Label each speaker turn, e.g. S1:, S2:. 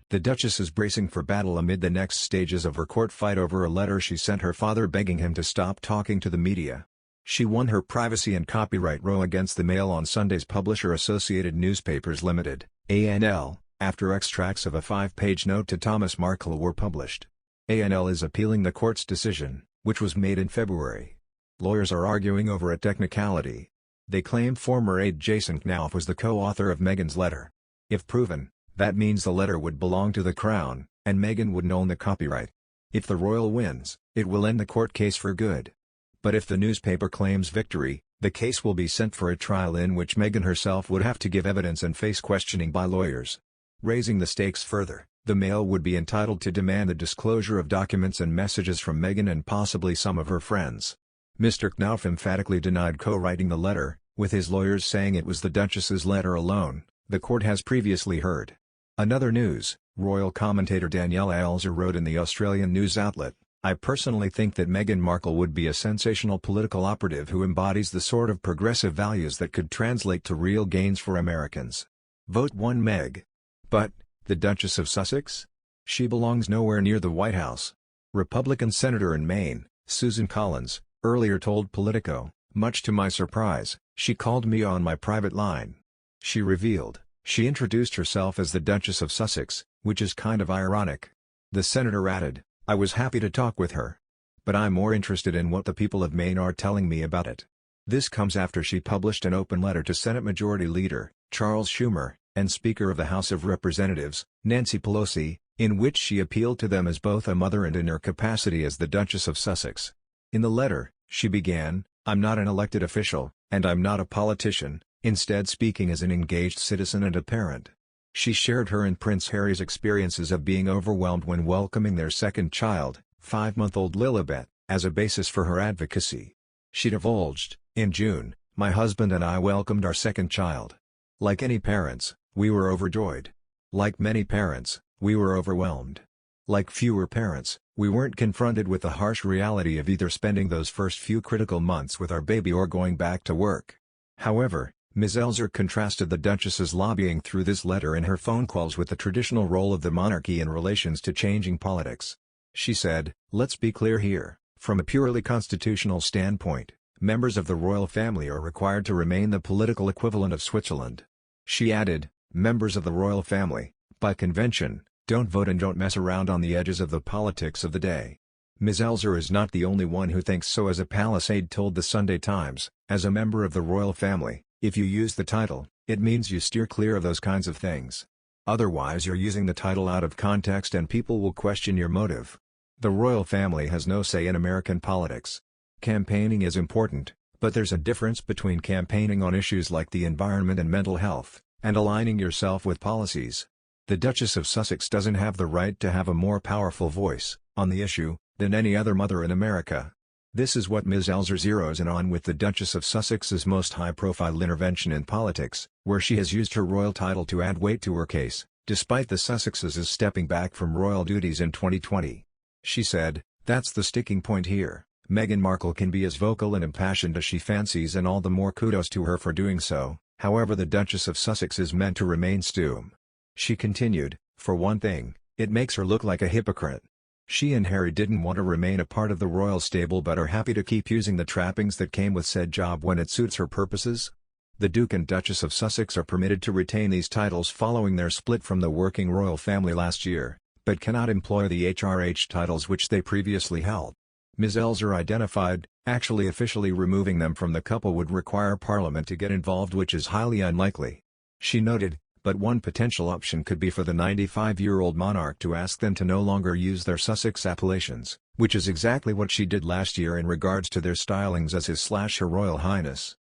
S1: The Duchess is bracing for battle amid the next stages of her court fight over a letter she sent her father begging him to stop talking to the media. She won her privacy and copyright row against the Mail on Sunday's publisher Associated Newspapers Limited, ANL, after extracts of a 5-page note to Thomas Markle were published. ANL is appealing the court's decision, which was made in February. Lawyers are arguing over a technicality. They claim former aide Jason Knauf was the co-author of Meghan's letter. If proven, that means the letter would belong to the Crown, and Meghan would own the copyright. If the royal wins, it will end the court case for good. But if the newspaper claims victory, the case will be sent for a trial in which Meghan herself would have to give evidence and face questioning by lawyers. Raising the stakes further, the Mail would be entitled to demand the disclosure of documents and messages from Meghan and possibly some of her friends. Mr. Knauf emphatically denied co-writing the letter, with his lawyers saying it was the Duchess's letter alone, the court has previously heard. Another news, royal commentator Danielle Elser wrote in the Australian news outlet, "I personally think that Meghan Markle would be a sensational political operative who embodies the sort of progressive values that could translate to real gains for Americans. Vote 1 Meg. But, the Duchess of Sussex? She belongs nowhere near the White House." Republican Senator in Maine, Susan Collins, earlier told Politico, "Much to my surprise, she called me on my private line. She revealed, she introduced herself as the Duchess of Sussex, which is kind of ironic." The senator added, "I was happy to talk with her. But I'm more interested in what the people of Maine are telling me about it." This comes after she published an open letter to Senate Majority Leader, Charles Schumer, and Speaker of the House of Representatives, Nancy Pelosi, in which she appealed to them as both a mother and in her capacity as the Duchess of Sussex. In the letter, she began, "I'm not an elected official, and I'm not a politician, instead speaking as an engaged citizen and a parent." She shared her and Prince Harry's experiences of being overwhelmed when welcoming their second child, 5-month-old Lilibet, as a basis for her advocacy. She divulged, "In June, my husband and I welcomed our second child. Like any parents, we were overjoyed. Like many parents, we were overwhelmed. Like fewer parents, we weren't confronted with the harsh reality of either spending those first few critical months with our baby or going back to work." However, Ms. Elser contrasted the Duchess's lobbying through this letter and her phone calls with the traditional role of the monarchy in relations to changing politics. She said, "Let's be clear here, from a purely constitutional standpoint, members of the royal family are required to remain the political equivalent of Switzerland." She added, "Members of the royal family, by convention, don't vote and don't mess around on the edges of the politics of the day." Ms. Elser is not the only one who thinks so, as a palace aide told the Sunday Times. "As a member of the royal family, if you use the title, it means you steer clear of those kinds of things. Otherwise you're using the title out of context and people will question your motive. The royal family has no say in American politics. Campaigning is important, but there's a difference between campaigning on issues like the environment and mental health, and aligning yourself with policies. The Duchess of Sussex doesn't have the right to have a more powerful voice, on the issue, than any other mother in America." This is what Ms. Elser zeroes in on with the Duchess of Sussex's most high-profile intervention in politics, where she has used her royal title to add weight to her case, despite the Sussexes' stepping back from royal duties in 2020. She said, "That's the sticking point here. Meghan Markle can be as vocal and impassioned as she fancies, and all the more kudos to her for doing so. However, the Duchess of Sussex is meant to remain stum." She continued, "For one thing, it makes her look like a hypocrite. She and Harry didn't want to remain a part of the royal stable but are happy to keep using the trappings that came with said job when it suits her purposes." The Duke and Duchess of Sussex are permitted to retain these titles following their split from the working royal family last year, but cannot employ the HRH titles which they previously held. Ms. Elser identified, actually officially removing them from the couple would require Parliament to get involved, which is highly unlikely. She noted, but one potential option could be for the 95-year-old monarch to ask them to no longer use their Sussex appellations, which is exactly what she did last year in regards to their stylings as His/Her Royal Highness.